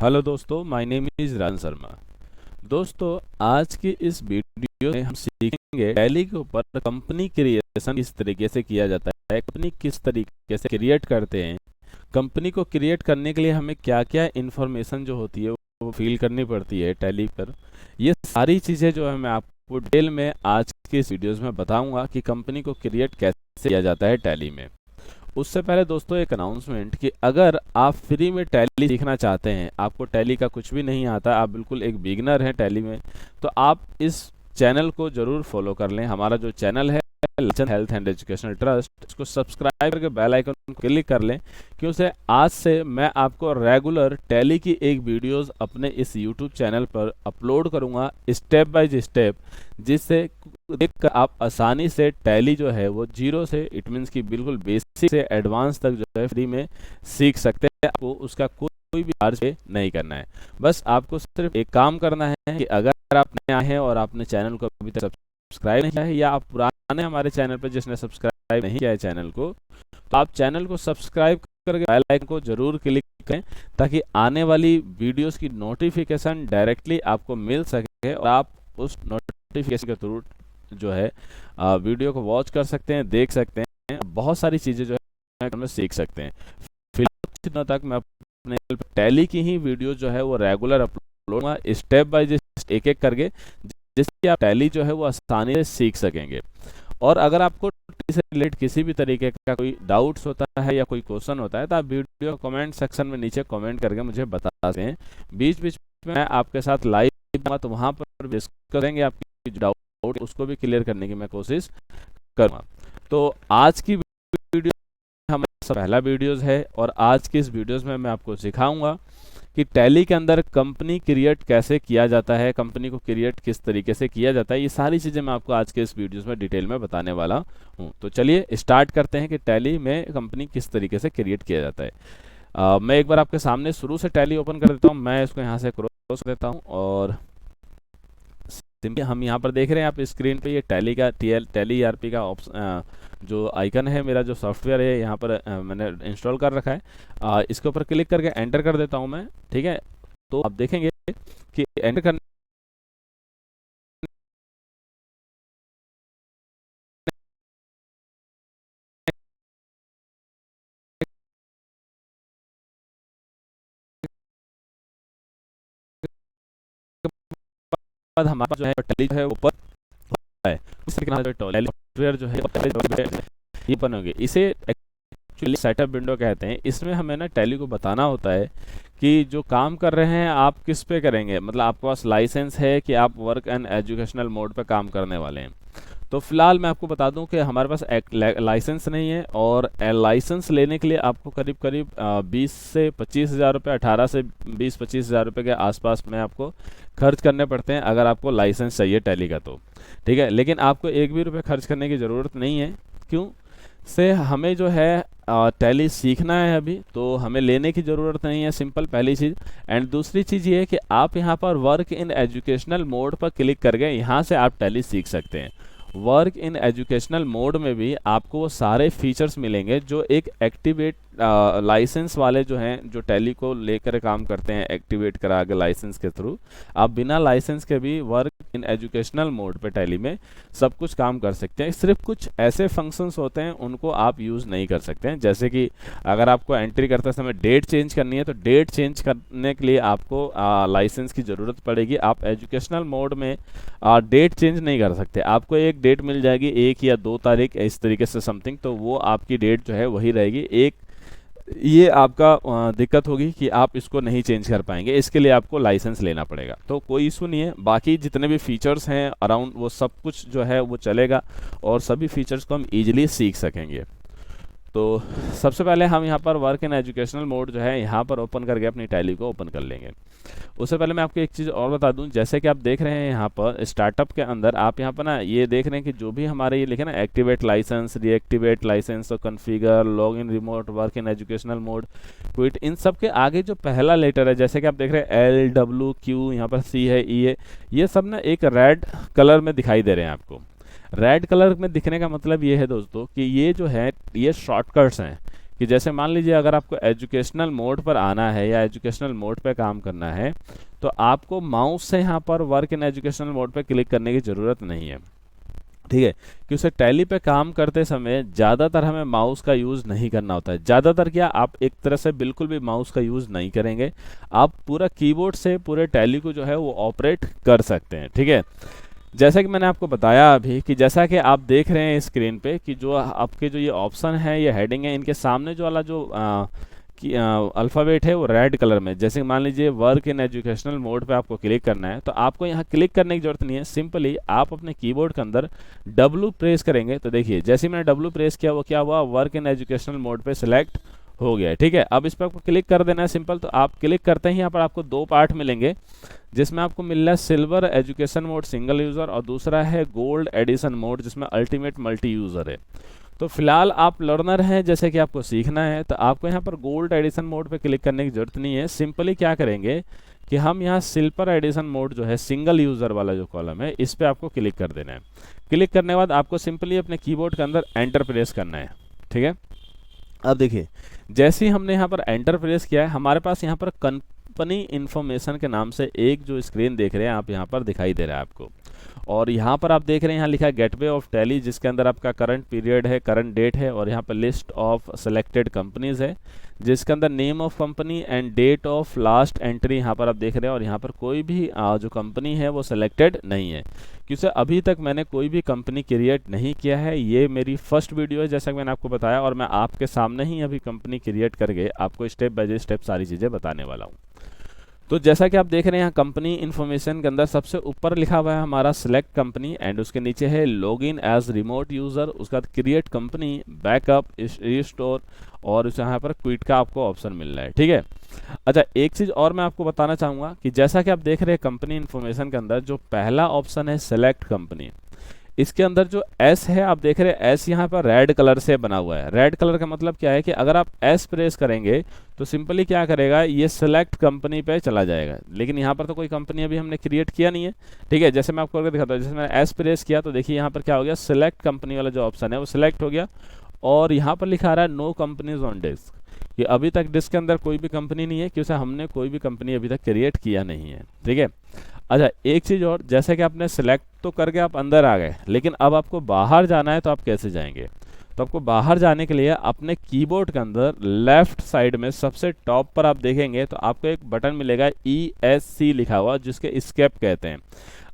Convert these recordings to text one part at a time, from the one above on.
Hello दोस्तों, my name is Rajan Sharma. दोस्तों, आज की इस वीडियो में हम सीखेंगे टैली के ऊपर कंपनी क्रिएशन किस तरीके से किया जाता है, कंपनी किस तरीके से क्रिएट करते हैं, कंपनी को क्रिएट करने के लिए हमें क्या क्या इन्फॉर्मेशन जो होती है वो फिल करनी पड़ती है टैली पर। ये सारी चीज़ें जो है मैं आपको डिटेल में आज के इस वीडियोज़ में बताऊंगा कि कंपनी को क्रिएट कैसे किया जाता है टैली में। उससे पहले दोस्तों एक अनाउंसमेंट कि अगर आप फ्री में टैली सीखना चाहते हैं, आपको टैली का कुछ भी नहीं आता, आप बिल्कुल एक बिगिनर हैं टैली में, तो आप इस चैनल को ज़रूर फॉलो कर लें। हमारा जो चैनल है legend health and educational trust, इसको सब्सक्राइब करके बेल आइकन को क्लिक कर लें, क्योंकि आज से मैं आपको रेगुलर टैली की एक वीडियोस अपने इस यूट्यूब चैनल पर अपलोड करूंगा स्टेप बाय स्टेप, जिससे देखकर आप आसानी से टैली जो है वो जीरो से इट मीन्स की बिल्कुल बेसिक से एडवांस तक जो है फ्री में सीख सकते हैं। आपको उसका कोई भी चार्ज पे नहीं करना है। बस आपको सिर्फ एक काम करना है कि अगर आप नए आए हैं और आपने चैनल को अभी तक सब्सक्राइब नहीं किया है, या आप पुराने हमारे चैनल पर जिसने सब्सक्राइब नहीं किया है चैनल को, तो आप चैनल को सब्सक्राइब करके बेल आइकन को जरूर क्लिक करें, ताकि आने वाली वीडियोस की नोटिफिकेशन डायरेक्टली आपको मिल सके और आप उस नोटिफिकेशन के थ्रू जो है वीडियो को वॉच कर सकते हैं, देख सकते हैं, बहुत सारी चीज़ें जो है सीख सकते हैं। फिलहाल इतना तक मैं अपने टैली की ही वीडियो जो है वो रेगुलर अपलोड करूंगा स्टेप बाय एक एक करके, जिससे आप टैली जो है वो आसानी से सीख सकेंगे। और अगर आपको टैली से रिलेटेड किसी भी तरीके का कोई डाउट्स होता है या कोई क्वेश्चन होता है, तो आप वीडियो कमेंट सेक्शन में नीचे कमेंट करके मुझे बता सकते हैं। बीच बीच में मैं आपके साथ लाइव तो वहाँ पर डिस्कस करेंगे, आपकी डाउट उसको भी क्लियर करने की मैं कोशिश करूँगा। तो आज की वीडियो हमारा पहला वीडियोस है, और आज की इस वीडियोस में मैं आपको सिखाऊंगा कि टैली के अंदर कंपनी क्रिएट कैसे किया जाता है, कंपनी को क्रिएट किस तरीके से किया जाता है। ये सारी चीज़ें मैं आपको आज के इस वीडियोस में डिटेल में बताने वाला हूँ। तो चलिए स्टार्ट करते हैं कि टैली में कंपनी किस तरीके से क्रिएट किया जाता है। मैं एक बार आपके सामने शुरू से टैली ओपन कर देता हूँ। मैं इसको यहाँ से क्रॉस देता हूँ, और सिंपली हम यहाँ पर देख रहे हैं आप स्क्रीन पे ये टैली का टैली ईआरपी का ऑप्शन जो आइकन है, मेरा जो सॉफ्टवेयर है यहाँ पर मैंने इंस्टॉल कर रखा है। इसके ऊपर क्लिक करके एंटर कर देता हूँ मैं। ठीक है, तो आप देखेंगे कि एंटर करने के बाद हमारा जो है टैली जो है ऊपर है, उस तरीके से टैली सॉफ्टवेयर जो है ये ओपन होगी। इसे एक्चुअली सेटअप विंडो कहते हैं। इसमें हमें ना टैली को बताना होता है कि जो काम कर रहे हैं आप किस पे करेंगे, मतलब आपके पास लाइसेंस है कि आप वर्क एंड एजुकेशनल मोड पे काम करने वाले हैं। तो फिलहाल मैं आपको बता दूं कि हमारे पास लाइसेंस नहीं है, और लाइसेंस लेने के लिए आपको करीब करीब 20 से 25 हज़ार रुपये, 18 से 20-25 हज़ार रुपये के आसपास में आपको खर्च करने पड़ते हैं अगर आपको लाइसेंस चाहिए टैली का। तो ठीक है, लेकिन आपको एक भी रुपये खर्च करने की ज़रूरत नहीं है। क्यों से हमें जो है टैली सीखना है अभी, तो हमें लेने की ज़रूरत नहीं है, सिंपल पहली चीज़। एंड दूसरी चीज़ ये है कि आप यहाँ पर वर्क इन एजुकेशनल मोड पर क्लिक करके यहाँ से आप टैली सीख सकते हैं। वर्क इन एजुकेशनल मोड में भी आपको वो सारे फीचर्स मिलेंगे जो एक एक्टिवेट लाइसेंस वाले जो हैं, जो टैली को लेकर काम करते हैं एक्टिवेट करा के लाइसेंस के थ्रू, आप बिना लाइसेंस के भी वर्क इन एजुकेशनल मोड पे टैली में सब कुछ काम कर सकते हैं। सिर्फ कुछ ऐसे फंक्शंस होते हैं उनको आप यूज़ नहीं कर सकते हैं, जैसे कि अगर आपको एंट्री करते समय डेट चेंज करनी है, तो डेट चेंज करने के लिए आपको लाइसेंस की ज़रूरत पड़ेगी। आप एजुकेशनल मोड में डेट चेंज नहीं कर सकते। आपको एक डेट मिल जाएगी, 1 या 2 तारीख इस तरीके से समथिंग, तो वो आपकी डेट जो है वही रहेगी। एक ये आपका दिक्कत होगी कि आप इसको नहीं चेंज कर पाएंगे, इसके लिए आपको लाइसेंस लेना पड़ेगा। तो कोई इशू नहीं है, बाकी जितने भी फीचर्स हैं अराउंड वो सब कुछ जो है वो चलेगा, और सभी फीचर्स को हम इजीली सीख सकेंगे। तो सबसे पहले हम यहाँ पर वर्क इन एजुकेशनल मोड जो है यहाँ पर ओपन करके अपनी टैली को ओपन कर लेंगे। उससे पहले मैं आपको एक चीज़ और बता दूं, जैसे कि आप देख रहे हैं यहाँ पर स्टार्टअप के अंदर आप यहाँ पर ना ये देख रहे हैं कि जो भी हमारे ये लिखे ना एक्टिवेट लाइसेंस, रीएक्टिवेट लाइसेंस, और configure, log in remote, work in educational mode, quit, इन सब के आगे जो पहला लेटर है, जैसे कि आप देख रहे हैं LWQ, यहाँ पर C है, E है, ये सब ना एक रेड कलर में दिखाई दे रहे हैं आपको। रेड कलर में दिखने का मतलब ये है दोस्तों कि ये जो है ये शॉर्टकट्स हैं कि जैसे मान लीजिए अगर आपको एजुकेशनल मोड पर आना है या एजुकेशनल मोड पे काम करना है, तो आपको माउस से यहाँ पर वर्क इन एजुकेशनल मोड पे क्लिक करने की ज़रूरत नहीं है, ठीक है। कि उसे टैली पे काम करते समय ज़्यादातर हमें माउस का यूज़ नहीं करना होता है। ज़्यादातर क्या, आप एक तरह से बिल्कुल भी माउस का यूज़ नहीं करेंगे, आप पूरा कीबोर्ड से पूरे टैली को जो है वो ऑपरेट कर सकते हैं, ठीक है। जैसा कि मैंने आपको बताया अभी कि जैसा कि आप देख रहे हैं स्क्रीन पे कि जो आपके जो ये ऑप्शन है, ये हेडिंग है, इनके सामने जो वाला जो कि अल्फ़ाबेट है वो रेड कलर में, जैसे मान लीजिए वर्क इन एजुकेशनल मोड पे आपको क्लिक करना है, तो आपको यहाँ क्लिक करने की जरूरत नहीं है। सिंपली आप अपने कीबोर्ड के अंदर W प्रेस करेंगे, तो देखिए जैसे ही मैंने W प्रेस किया वो क्या हुआ, वर्क इन एजुकेशनल मोड पे सिलेक्ट हो गया, ठीक है। अब इस पर आपको क्लिक कर देना है सिंपल। तो आप क्लिक करते ही यहाँ पर आपको दो पार्ट मिलेंगे, जिसमें आपको मिल रहा है silver education mode single user और दूसरा है गोल्ड एडिशन मोड जिसमें अल्टीमेट मल्टी यूज़र है। तो फिलहाल आप लर्नर हैं, जैसे कि आपको सीखना है, तो आपको यहाँ पर गोल्ड एडिशन मोड पे क्लिक करने की जरूरत नहीं है। सिंपली क्या करेंगे कि हम यहाँ सिल्वर एडिशन मोड जो है सिंगल यूज़र वाला जो कॉलम है, इस पर आपको क्लिक कर देना है। क्लिक करने के बाद आपको सिंपली अपने कीबोर्ड के अंदर एंटर प्रेस करना है, ठीक है। अब देखिए जैसे ही हमने यहाँ पर एंटर प्रेस किया है, हमारे पास यहाँ पर कंपनी इन्फॉर्मेशन के नाम से एक जो स्क्रीन देख रहे हैं आप, यहाँ पर दिखाई दे रहा है आपको। और यहाँ पर आप देख रहे हैं यहाँ लिखा है गेटवे ऑफ टैली, जिसके अंदर आपका करंट पीरियड है, करंट डेट है, और यहाँ पर लिस्ट ऑफ सेलेक्टेड कंपनीज है, जिसके अंदर name of company and date of last entry यहाँ पर आप देख रहे हैं। और यहाँ पर कोई भी जो कंपनी है वो सिलेक्टेड नहीं है, क्योंकि अभी तक मैंने कोई भी कंपनी क्रिएट नहीं किया है। ये मेरी फर्स्ट वीडियो है जैसा कि मैंने आपको बताया, और मैं आपके सामने ही अभी कंपनी क्रिएट करके आपको स्टेप बाय स्टेप सारी चीज़ें बताने वाला हूँ। तो जैसा कि आप देख रहे हैं यहाँ कंपनी इन्फॉर्मेशन के अंदर सबसे ऊपर लिखा हुआ है हमारा सिलेक्ट कंपनी, एंड उसके नीचे है log in as remote user, उसके बाद क्रिएट कंपनी, बैकअप, रिस्टोर, और उस यहाँ पर क्विट का आपको ऑप्शन मिल रहा है, ठीक है। अच्छा, एक चीज़ और मैं आपको बताना चाहूँगा कि जैसा कि आप देख रहे हैं कंपनी इन्फॉर्मेशन के अंदर जो पहला ऑप्शन है सेलेक्ट कंपनी, इसके अंदर जो एस है आप देख रहे हैं, एस यहाँ पर रेड कलर से बना हुआ है। रेड कलर का मतलब क्या है कि अगर आप एस प्रेस करेंगे तो सिंपली क्या करेगा, ये सिलेक्ट कंपनी पे चला जाएगा। लेकिन यहाँ पर तो कोई कंपनी अभी हमने क्रिएट किया नहीं है, ठीक है। जैसे मैं आपको करके दिखाता हूँ, जैसे मैंने एस प्रेस किया तो देखिए यहाँ पर क्या हो गया, सिलेक्ट कंपनी वाला जो ऑप्शन है वो सिलेक्ट हो गया, और यहाँ पर लिखा रहा है नो कंपनीज ऑन डिस्क, कि अभी तक डिस्क के अंदर कोई भी कंपनी नहीं है, क्योंकि हमने कोई भी कंपनी अभी तक क्रिएट किया नहीं है, ठीक है। अच्छा, एक चीज़ और, जैसे कि आपने सेलेक्ट तो करके आप अंदर आ गए, लेकिन अब आपको बाहर जाना है तो आप कैसे जाएंगे। तो आपको बाहर जाने के लिए अपने कीबोर्ड के अंदर लेफ्ट साइड में सबसे टॉप पर आप देखेंगे तो आपको एक बटन मिलेगा ESC लिखा हुआ, जिसके एस्केप कहते हैं।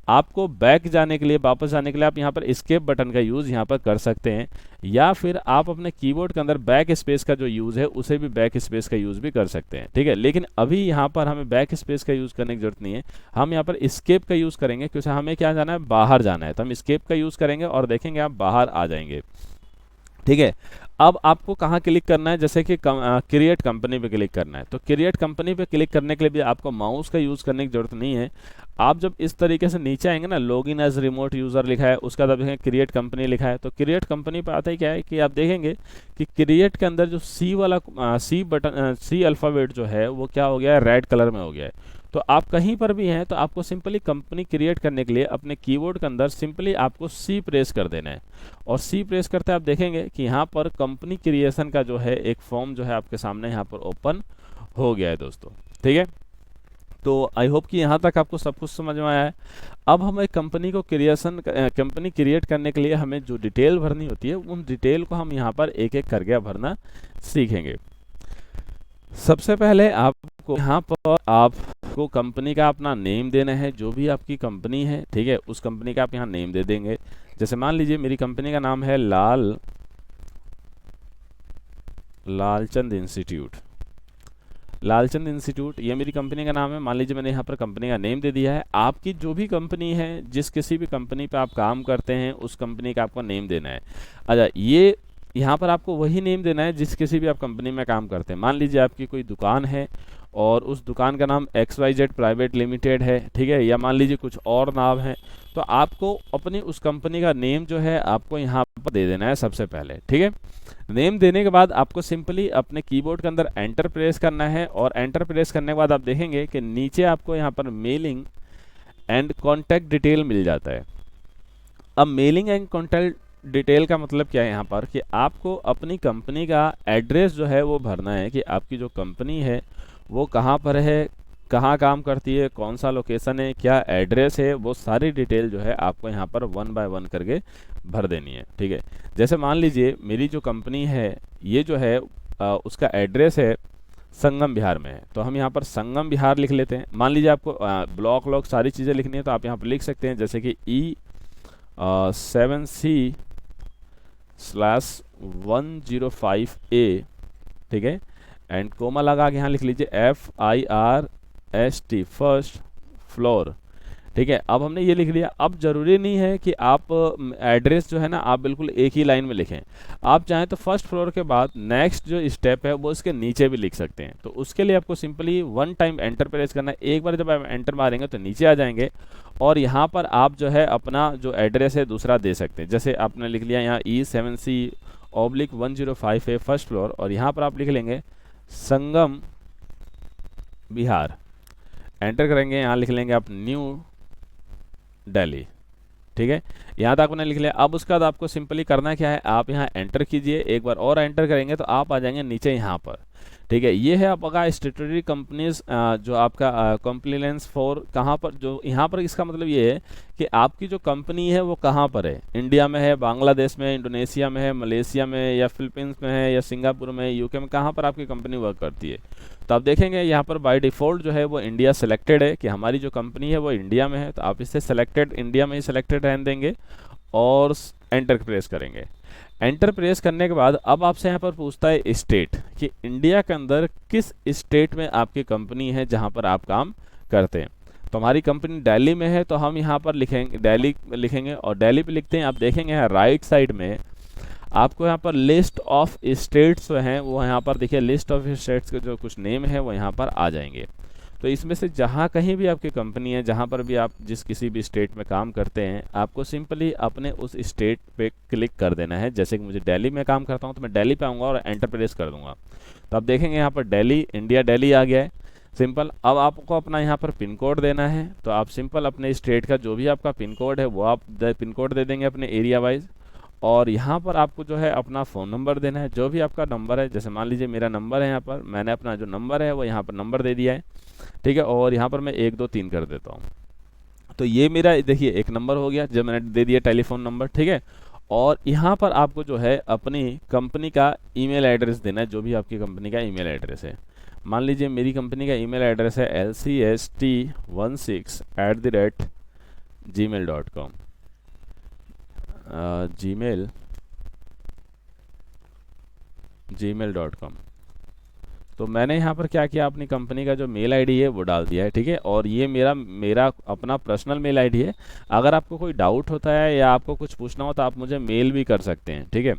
आपको बैक जाने के लिए, वापस जाने के लिए आप यहाँ पर एस्केप बटन का यूज़ यहाँ पर कर सकते हैं, या फिर आप अपने कीबोर्ड के अंदर बैक स्पेस का जो यूज़ है उसे भी बैक स्पेस का यूज़ भी कर सकते हैं, ठीक है। लेकिन अभी यहाँ पर हमें बैक स्पेस का यूज़ करने की जरूरत नहीं है, हम यहाँ पर एस्केप का यूज़ करेंगे, क्योंकि हमें क्या जाना है, बाहर जाना है। तो हम एस्केप का यूज़ करेंगे और देखेंगे आप बाहर आ जाएंगे, ठीक है। अब आपको कहाँ क्लिक करना है, जैसे कि क्रिएट कंपनी पे क्लिक करना है। तो क्रिएट कंपनी पे क्लिक करने के लिए भी आपको माउस का यूज़ करने की जरूरत नहीं है। आप जब इस तरीके से नीचे आएंगे ना, log in as remote user लिखा है, उसका बाद देखेंगे क्रिएट कंपनी लिखा है, तो क्रिएट कंपनी पे आता ही क्या है कि आप देखेंगे कि क्रिएट के अंदर जो सी वाला सी बटन, सी अल्फ़ाबेट जो है वो क्या हो गया है, रेड कलर में हो गया है। तो आप कहीं पर भी हैं तो आपको सिंपली कंपनी क्रिएट करने के लिए अपने कीबोर्ड के अंदर सिंपली आपको सी प्रेस कर देना है, और सी प्रेस करते आप देखेंगे कि यहाँ पर कंपनी क्रिएशन का जो है एक फॉर्म जो है आपके सामने यहाँ पर ओपन हो गया है दोस्तों, ठीक है। तो आई होप कि यहाँ तक आपको सब कुछ समझ में आया है। अब हमें कंपनी को कंपनी क्रिएट करने के लिए हमें जो डिटेल भरनी होती है, उन डिटेल को हम यहाँ पर एक एक करके भरना सीखेंगे। सबसे पहले आपको यहाँ पर आपको कंपनी का अपना नेम देना है, जो भी आपकी कंपनी है, ठीक है, उस कंपनी का आप यहाँ नेम दे देंगे। जैसे मान लीजिए मेरी कंपनी का नाम है लालचंद इंस्टीट्यूट। लालचंद इंस्टीट्यूट ये मेरी कंपनी का नाम है। मान लीजिए मैंने यहाँ पर कंपनी का नेम दे दिया है। आपकी जो भी कंपनी है, जिस किसी भी कंपनी पे आप काम करते हैं, उस कंपनी का आपको नेम देना है। अच्छा, ये यहाँ पर आपको वही नेम देना है जिस किसी भी आप कंपनी में काम करते हैं। मान लीजिए आपकी कोई दुकान है और उस दुकान का नाम XYZ प्राइवेट लिमिटेड है, ठीक है, या मान लीजिए कुछ और नाम है, तो आपको अपनी उस कंपनी का नेम जो है आपको यहाँ पर दे देना है सबसे पहले, ठीक है। नेम देने के बाद आपको सिंपली अपने कीबोर्ड के अंदर एंटर प्रेस करना है, और एंटर प्रेस करने के बाद आप देखेंगे कि नीचे आपको यहाँ पर मेलिंग एंड कॉन्टैक्ट डिटेल मिल जाता है। अब मेलिंग एंड डिटेल का मतलब क्या है यहाँ पर कि आपको अपनी कंपनी का एड्रेस जो है वो भरना है कि आपकी जो कंपनी है वो कहाँ पर है, कहाँ काम करती है, कौन सा लोकेशन है, क्या एड्रेस है, वो सारी डिटेल जो है आपको यहाँ पर 1 बाय 1 करके भर देनी है। ठीक है, जैसे मान लीजिए मेरी जो कंपनी है ये जो है उसका एड्रेस है संगम बिहार में है, तो हम यहाँ पर संगम बिहार लिख लेते हैं। मान लीजिए आपको ब्लॉक व्लॉक सारी चीज़ें लिखनी है तो आप यहाँ पर लिख सकते हैं, जैसे कि E7C/105A, ठीक है, एंड कोमा लगा के यहाँ लिख लीजिए FIRST, फर्स्ट फ्लोर। ठीक है, अब हमने ये लिख लिया। अब जरूरी नहीं है कि आप एड्रेस जो है ना आप बिल्कुल एक ही लाइन में लिखें, आप चाहें तो फर्स्ट फ्लोर के बाद नेक्स्ट जो स्टेप है वो इसके नीचे भी लिख सकते हैं। तो उसके लिए आपको सिंपली 1 टाइम एंटर प्रेस करना है। एक बार जब आप एंटर मारेंगे तो नीचे आ जाएंगे और यहाँ पर आप जो है अपना जो एड्रेस है दूसरा दे सकते हैं। जैसे आपने लिख लिया यहाँ E7C/105A फर्स्ट फ्लोर, और यहाँ पर आप लिख लेंगे संगम बिहार, एंटर करेंगे, यहाँ लिख लेंगे आप न्यू दिल्ली। ठीक है, यहाँ तक आपने लिख लिया। अब उसके बाद आपको सिंपली करना क्या है, आप यहाँ एंटर कीजिए, एक बार और एंटर करेंगे तो आप आ जाएंगे नीचे यहाँ पर। ठीक है, ये है आपका स्टेटरी कंपनीज जो आपका कंप्लायंस फॉर कहाँ पर, जो यहाँ पर इसका मतलब ये है कि आपकी जो कंपनी है वो कहाँ पर है, इंडिया में है, बांग्लादेश में, इंडोनेशिया में है, मलेशिया में, या फिलीपींस में है, या सिंगापुर में, यूके में, कहाँ पर आपकी कंपनी वर्क करती है। तो आप देखेंगे यहाँ पर बाय डिफ़ॉल्ट जो है वो इंडिया सेलेक्टेड है कि हमारी जो कंपनी है वो इंडिया में है, तो आप इससे सेलेक्टेड, इंडिया में ही सेलेक्टेड रहने देंगे और एंटर प्रेस करेंगे। एंटर प्रेस करने के बाद अब आपसे यहाँ पर पूछता है स्टेट, कि इंडिया के अंदर किस स्टेट में आपकी कंपनी है जहाँ पर आप काम करते हैं। तो हमारी कंपनी दिल्ली में है तो हम यहाँ पर लिखेंगे दिल्ली लिखेंगे, और दिल्ली पे लिखते हैं। आप देखेंगे यहाँ राइट साइड में आपको यहाँ पर लिस्ट ऑफ स्टेट्स जो हैं वो यहाँ पर देखिए, लिस्ट ऑफ स्टेट्स के जो कुछ नेम है वो यहाँ पर आ जाएंगे। तो इसमें से जहाँ कहीं भी आपकी कंपनी है, जहाँ पर भी आप जिस किसी भी स्टेट में काम करते हैं, आपको सिंपली अपने उस स्टेट पे क्लिक कर देना है। जैसे कि मुझे दिल्ली में काम करता हूँ तो मैं दिल्ली पे आऊँगा और एंटर प्रेस कर दूंगा, तो आप देखेंगे यहाँ पर दिल्ली, इंडिया दिल्ली आ गया है, सिंपल। अब आपको अपना यहाँ पर पिन कोड देना है, तो आप सिंपल अपने स्टेट का जो भी आपका पिन कोड है वो आप पिन कोड दे देंगे अपने एरिया वाइज। और यहाँ पर आपको जो है अपना फ़ोन नंबर देना है, जो भी आपका नंबर है। जैसे मान लीजिए मेरा नंबर है, यहाँ पर मैंने अपना जो नंबर है वो यहाँ पर नंबर दे दिया है। ठीक है, और यहाँ पर मैं 1 2 3 कर देता हूँ, तो ये मेरा देखिए एक नंबर हो गया जब मैंने दे दिया टेलीफोन नंबर। ठीक है, और यहाँ पर आपको जो है अपनी कंपनी का ईमेल एड्रेस देना है, जो भी आपकी कंपनी का ईमेल एड्रेस है। मान लीजिए मेरी कंपनी का ईमेल एड्रेस है lcst16@gmail.com, gmail.com। तो मैंने यहाँ पर क्या किया, अपनी कंपनी का जो मेल आईडी है वो डाल दिया है। ठीक है, और ये मेरा अपना पर्सनल मेल आईडी है। अगर आपको कोई डाउट होता है या आपको कुछ पूछना हो तो आप मुझे मेल भी कर सकते हैं। ठीक है,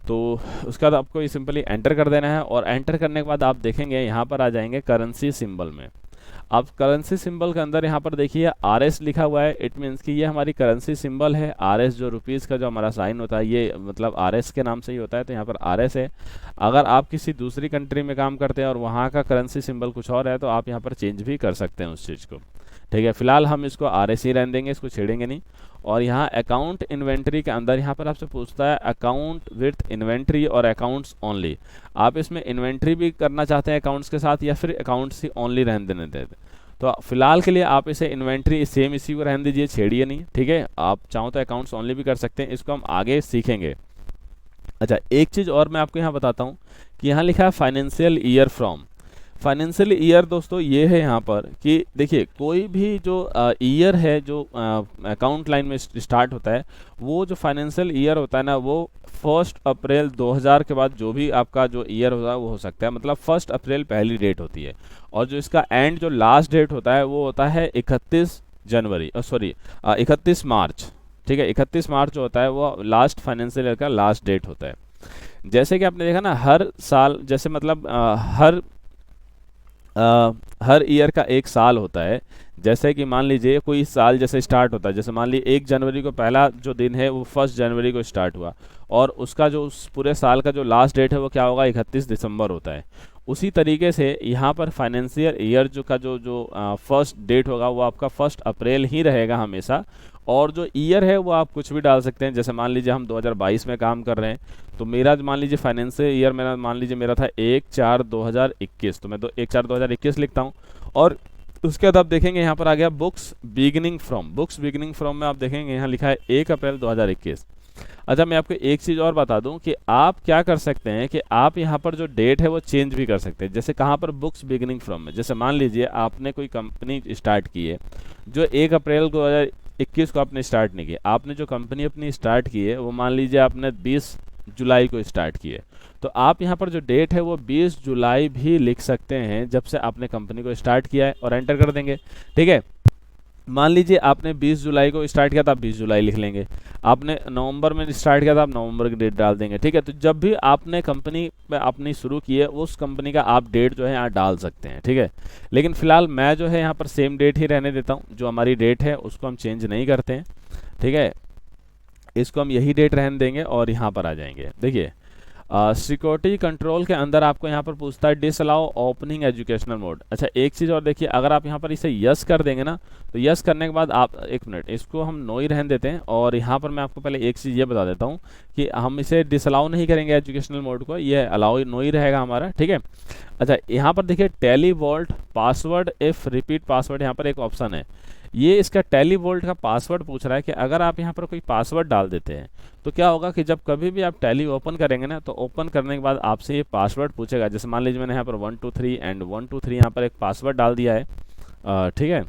तो उसके बाद आपको ये सिंपली एंटर कर देना है, और एंटर करने के बाद आप देखेंगे यहाँ पर आ जाएंगे करेंसी सिंबल में। अब करेंसी सिंबल के अंदर यहाँ पर देखिए RS लिखा हुआ है, इट मीन्स कि ये हमारी करेंसी सिंबल है। RS जो रुपीज़ का जो हमारा साइन होता है ये मतलब RS के नाम से ही होता है, तो यहाँ पर RS है। अगर आप किसी दूसरी कंट्री में काम करते हैं और वहाँ का करेंसी सिंबल कुछ और है तो आप यहाँ पर चेंज भी कर सकते हैं उस चीज़ को। ठीक है, फिलहाल हम इसको RS ही रहने देंगे, इसको छेड़ेंगे नहीं। और यहाँ अकाउंट इन्वेंट्री के अंदर यहाँ पर आपसे पूछता है अकाउंट विथ इन्वेंट्री और अकाउंट्स ओनली। आप इसमें इन्वेंट्री भी करना चाहते हैं अकाउंट्स के साथ, या फिर अकाउंट्स ही ओनली रहने देने देते। तो फिलहाल के लिए आप इसे इन्वेंट्री सेम इसी को रहने दीजिए, छेड़िए नहीं। ठीक है, आप चाहो तो अकाउंट्स ओनली भी कर सकते हैं, इसको हम आगे सीखेंगे। अच्छा, एक चीज़ और मैं आपको यहाँ बताता हूँ कि यहाँ लिखा है financial year from. Financial year दोस्तों ये है यहाँ पर कि देखिए कोई भी जो ईयर है जो अकाउंट लाइन में स्टार्ट होता है, वो जो फाइनेंशियल ईयर होता है ना वो 1 अप्रैल 2000 के बाद जो भी आपका जो ईयर होता है वो हो सकता है। मतलब 1 अप्रैल पहली डेट होती है, और जो इसका एंड जो लास्ट डेट होता है वो होता है 31 मार्च। ठीक है, 31 मार्च जो होता है वो लास्ट फाइनेंशियल ईयर का लास्ट डेट होता है। जैसे कि आपने देखा ना हर साल, जैसे मतलब हर ईयर का एक साल होता है। जैसे कि मान लीजिए कोई साल जैसे स्टार्ट होता है, जैसे मान लीजिए 1 जनवरी को पहला जो दिन है वो 1 जनवरी को स्टार्ट हुआ, और उसका जो उस पूरे साल का जो लास्ट डेट है वो क्या होगा, 31 दिसंबर होता है। उसी तरीके से यहाँ पर फाइनेंशियल ईयर जो का जो फर्स्ट डेट होगा वो आपका 1 अप्रैल ही रहेगा हमेशा। और जो ईयर है वो आप कुछ भी डाल सकते हैं। जैसे मान लीजिए हम 2022 में काम कर रहे हैं, तो मेरा मान लीजिए फाइनेंशियल ईयर मेरा मान लीजिए मेरा था 1/4/2021, तो मैं 1/4/2021 लिखता हूँ। और उसके बाद आप देखेंगे यहाँ पर आ गया books beginning from. Books beginning from में आप देखेंगे यहाँ लिखा है 1 अप्रैल 2021। अच्छा, मैं आपको एक चीज़ और बता दूं कि आप क्या कर सकते हैं कि आप यहाँ पर जो डेट है वो चेंज भी कर सकते हैं। जैसे कहाँ पर बुक्स बिगिनिंग फ्रॉम में, जैसे मान लीजिए आपने कोई कंपनी स्टार्ट की है जो 1 अप्रैल 2021 को आपने स्टार्ट नहीं की, आपने जो कंपनी अपनी स्टार्ट की है वो मान लीजिए आपने 20 जुलाई को स्टार्ट की है, तो आप यहाँ पर जो डेट है वो 20 जुलाई भी लिख सकते हैं जब से आपने कंपनी को स्टार्ट किया है, और एंटर कर देंगे। ठीक है, मान लीजिए आपने 20 जुलाई को स्टार्ट किया था, आप 20 जुलाई लिख लेंगे। आपने नवंबर में स्टार्ट किया था, आप नवंबर की डेट डाल देंगे। ठीक है, तो जब भी आपने कंपनी अपनी शुरू की है उस कंपनी का आप डेट जो है यहाँ डाल सकते हैं। ठीक है, लेकिन फिलहाल मैं जो है यहाँ पर सेम डेट ही रहने देता हूँ, जो हमारी डेट है उसको हम चेंज नहीं करते हैं। ठीक है, इसको हम यही डेट रहने देंगे और यहाँ पर आ जाएंगे। देखिए सिक्योरिटी कंट्रोल के अंदर आपको यहाँ पर पूछता है डिसअलाउ ओपनिंग एजुकेशनल मोड। अच्छा, एक चीज़ और देखिए, अगर आप यहाँ पर इसे यस कर देंगे ना, तो यस करने के बाद आप एक मिनट इसको हम नो ही रहने देते हैं। और यहाँ पर मैं आपको पहले एक चीज़ ये बता देता हूँ कि हम इसे डिसअलाउ नहीं करेंगे एजुकेशनल मोड को, ये अलाउ नो ही रहेगा हमारा। ठीक है, अच्छा यहाँ पर देखिए Tally vault password if repeat password, यहाँ पर एक ऑप्शन है, ये इसका टैली वोल्ट का पासवर्ड पूछ रहा है कि अगर आप यहाँ पर कोई पासवर्ड डाल देते हैं तो क्या होगा कि जब कभी भी आप टैली ओपन करेंगे ना, तो ओपन करने के बाद आपसे ये पासवर्ड पूछेगा। जैसे मान लीजिए मैंने यहाँ पर 123 एंड 123 यहाँ पर एक पासवर्ड डाल दिया है, ठीक है,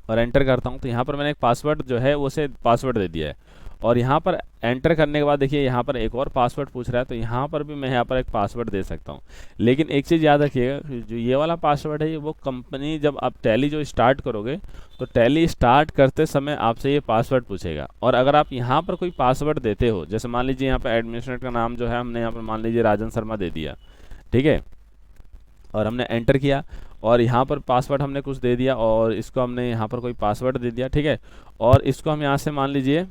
और एंटर करता हूँ, तो यहाँ पर मैंने एक पासवर्ड जो है उसे पासवर्ड दे दिया है। और यहाँ पर एंटर करने के बाद देखिए यहाँ पर एक और पासवर्ड पूछ रहा है, तो यहाँ पर भी मैं यहाँ पर एक पासवर्ड दे सकता हूँ। लेकिन एक चीज़ याद रखिएगा, जो ये वाला पासवर्ड है वो कंपनी जब आप टैली जो स्टार्ट करोगे तो टैली स्टार्ट करते समय आपसे ये पासवर्ड पूछेगा। और अगर आप यहाँ पर कोई पासवर्ड देते हो, जैसे मान लीजिए यहाँ पर एडमिनिस्ट्रेटर का नाम जो है हमने यहाँ पर मान लीजिए राजन शर्मा दे दिया, ठीक है, और हमने एंटर किया और यहाँ पर पासवर्ड हमने कुछ दे दिया और इसको हमने यहाँ पर कोई पासवर्ड दे दिया। ठीक है, और इसको हम यहाँ से मान लीजिए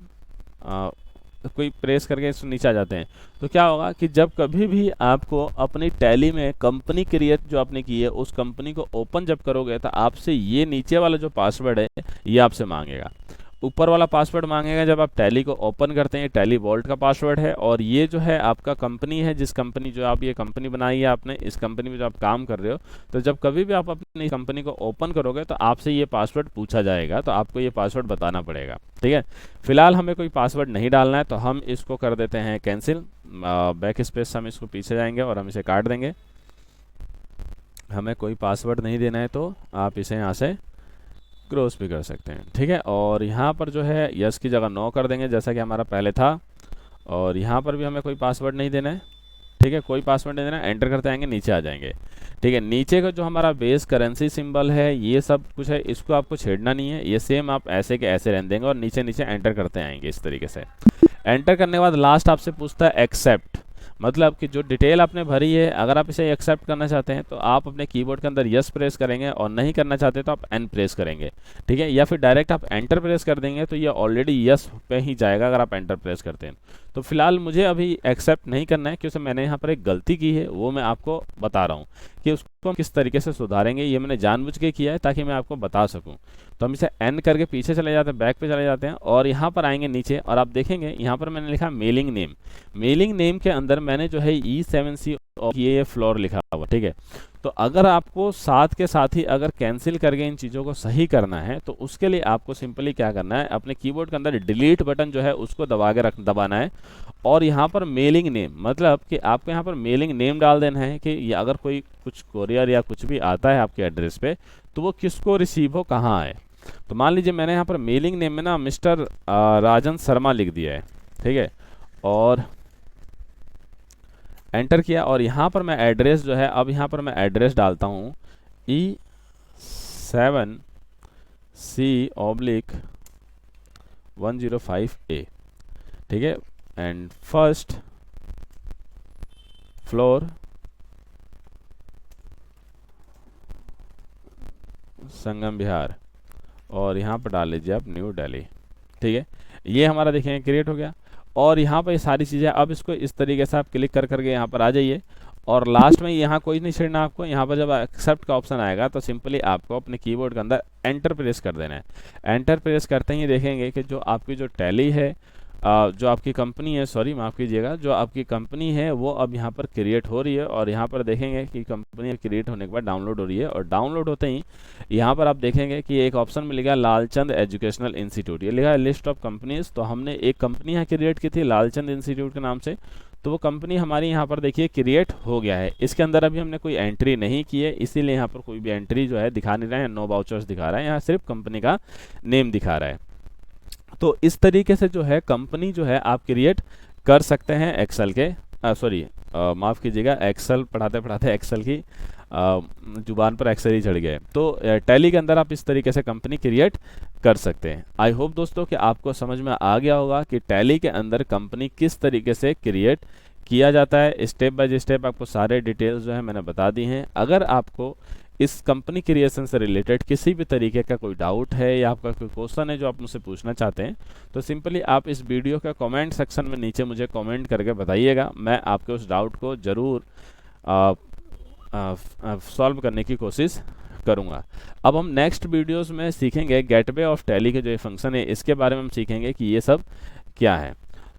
कोई प्रेस करके इसको नीचे आ जाते हैं, तो क्या होगा कि जब कभी भी आपको अपनी टैली में कंपनी क्रिएट जो आपने की है उस कंपनी को ओपन जब करोगे तो आपसे ये नीचे वाला जो पासवर्ड है ये आपसे मांगेगा। ऊपर वाला पासवर्ड मांगेगा जब आप टैली को ओपन करते हैं, टैली वॉल्ट का पासवर्ड है, और ये जो है आपका कंपनी है, जिस कंपनी जो आप ये कंपनी बनाई है आपने, इस कंपनी में जो आप काम कर रहे हो, तो जब कभी भी आप अपनी कंपनी को ओपन करोगे तो आपसे ये पासवर्ड पूछा जाएगा, तो आपको ये पासवर्ड बताना पड़ेगा। ठीक है, फिलहाल हमें कोई पासवर्ड नहीं डालना है, तो हम इसको कर देते हैं कैंसिल। बैक स्पेस से हम इसको पीछे जाएंगे और हम इसे काट देंगे। हमें कोई पासवर्ड नहीं देना है तो आप इसे यहाँ से क्रॉस भी कर सकते हैं। ठीक है, और यहाँ पर जो है यस की जगह नो कर देंगे जैसा कि हमारा पहले था, और यहाँ पर भी हमें कोई पासवर्ड नहीं देना है। ठीक है, कोई पासवर्ड नहीं देना है, एंटर करते आएंगे, नीचे आ जाएंगे। ठीक है, नीचे का जो हमारा बेस करेंसी सिंबल है ये सब कुछ है, इसको आपको छेड़ना नहीं है, ये सेम आप ऐसे के ऐसे रहने देंगे और नीचे नीचे एंटर करते आएंगे इस तरीके से। एंटर करने के बाद लास्ट आपसे पूछता है एक्सेप्ट, मतलब कि जो डिटेल आपने भरी है अगर आप इसे एक्सेप्ट करना चाहते हैं तो आप अपने कीबोर्ड के अंदर यस प्रेस करेंगे, और नहीं करना चाहते तो आप एन प्रेस करेंगे। ठीक है, या फिर डायरेक्ट आप एंटर प्रेस कर देंगे तो ये ऑलरेडी यस पे ही जाएगा अगर आप एंटर प्रेस करते हैं। तो फिलहाल मुझे अभी एक्सेप्ट नहीं करना है क्योंकि मैंने यहाँ पर एक गलती की है, वो मैं आपको बता रहा हूँ कि उसको हम किस तरीके से सुधारेंगे। ये मैंने जानबूझ के किया है ताकि मैं आपको बता सकूँ। तो हम इसे एन करके पीछे चले जाते हैं, बैक पे चले जाते हैं और यहाँ पर आएंगे नीचे, और आप देखेंगे यहाँ पर मैंने लिखा मेलिंग नेम। मेलिंग नेम के अंदर मैंने जो है E7C ये फ्लोर लिखा हुआ। ठीक है, तो अगर आपको साथ के साथ ही अगर कैंसिल करके इन चीज़ों को सही करना है तो उसके लिए आपको सिंपली क्या करना है, अपने कीबोर्ड के अंदर डिलीट बटन जो है उसको दबाना है, और यहाँ पर मेलिंग नेम, मतलब कि आपको यहाँ पर मेलिंग नेम डाल देना है कि ये अगर कोई कुछ कोरियर या कुछ भी आता है आपके एड्रेस पे तो वो किसको रिसीव हो, कहाँ है। तो मान लीजिए मैंने यहाँ पर मेलिंग नेम में ना मिस्टर राजन शर्मा लिख दिया है। ठीक है, और एंटर किया, और यहाँ पर मैं एड्रेस जो है, अब यहाँ पर मैं एड्रेस डालता हूँ E7C/105A। ठीक है, एंड फर्स्ट फ्लोर संगम विहार, और यहाँ पर डाल लीजिए आप न्यू दिल्ली। ठीक है, ये हमारा देखेंगे क्रिएट हो गया, और यहाँ पर ये सारी चीज़ें, अब इसको इस तरीके से आप क्लिक कर करके यहाँ पर आ जाइए, और लास्ट में यहाँ कोई नहीं छेड़ना आपको। यहाँ पर जब एक्सेप्ट का ऑप्शन आएगा तो सिंपली आपको अपने कीबोर्ड के अंदर एंटर प्रेस कर देना है। एंटर प्रेस करते ही देखेंगे कि जो आपकी जो टैली है, जो आपकी कंपनी है, सॉरी माफ़ कीजिएगा, जो आपकी कंपनी है वो अब यहाँ पर क्रिएट हो रही है। और यहाँ पर देखेंगे कि कंपनी क्रिएट होने के बाद डाउनलोड हो रही है। और डाउनलोड होते ही यहाँ पर आप देखेंगे कि एक ऑप्शन मिलेगा लालचंद एजुकेशनल इंस्टीट्यूट, ये लिखा है लिस्ट ऑफ कंपनीज। तो हमने एक कंपनी यहाँ क्रिएट की थी लालचंद इंस्टीट्यूट के नाम से, तो वो कंपनी हमारी यहाँ पर देखिए क्रिएट हो गया है। इसके अंदर अभी हमने कोई एंट्री नहीं की है, इसीलिए यहाँ पर कोई भी एंट्री जो है दिखा नहीं रहा है, नो वाउचर्स दिखा रहा है, यहाँ सिर्फ कंपनी का नेम दिखा रहा है। तो इस तरीके से जो है कंपनी जो है आप क्रिएट कर सकते हैं एक्सेल के, सॉरी माफ़ कीजिएगा, एक्सेल पढ़ाते पढ़ाते एक्सेल की जुबान पर एक्सेल ही चढ़ गए। तो टैली के अंदर आप इस तरीके से कंपनी क्रिएट कर सकते हैं। आई होप दोस्तों कि आपको समझ में आ गया होगा कि टैली के अंदर कंपनी किस तरीके से क्रिएट किया जाता है। स्टेप बाय स्टेप आपको सारे डिटेल्स जो है मैंने बता दी हैं। अगर आपको इस कंपनी क्रिएशन से रिलेटेड किसी भी तरीके का कोई डाउट है या आपका कोई क्वेश्चन है जो आप मुझसे पूछना चाहते हैं, तो सिंपली आप इस वीडियो का कमेंट सेक्शन में नीचे मुझे कमेंट करके बताइएगा। मैं आपके उस डाउट को ज़रूर सॉल्व करने की कोशिश करूंगा। अब हम नेक्स्ट वीडियोस में सीखेंगे गेटवे ऑफ टैली के जो ये फंक्शन है इसके बारे में हम सीखेंगे कि ये सब क्या है।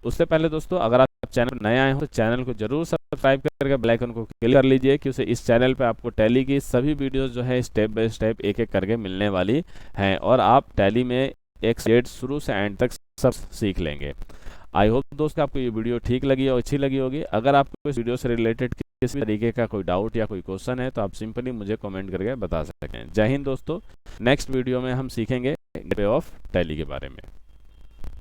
उससे पहले दोस्तों अगर आप चैनल पर नए आए हो तो चैनल को जरूर सब्सक्राइब करके बेल आइकन को क्लिक कर लीजिए, क्योंकि इस चैनल पे आपको टैली की सभी वीडियोस जो है स्टेप बाय स्टेप एक एक करके मिलने वाली हैं और आप टैली में एक से शुरू से एंड तक सब सीख लेंगे। आई होप दोस्तों आपको ये वीडियो ठीक लगी और अच्छी लगी होगी। अगर आपको इस वीडियो से रिलेटेड किसी भी तरीके का कोई डाउट या कोई क्वेश्चन है तो आप सिंपली मुझे कमेंट करके बता सकते हैं। जय हिंद दोस्तों, नेक्स्ट वीडियो में हम सीखेंगे गेटवे ऑफ टैली के बारे में।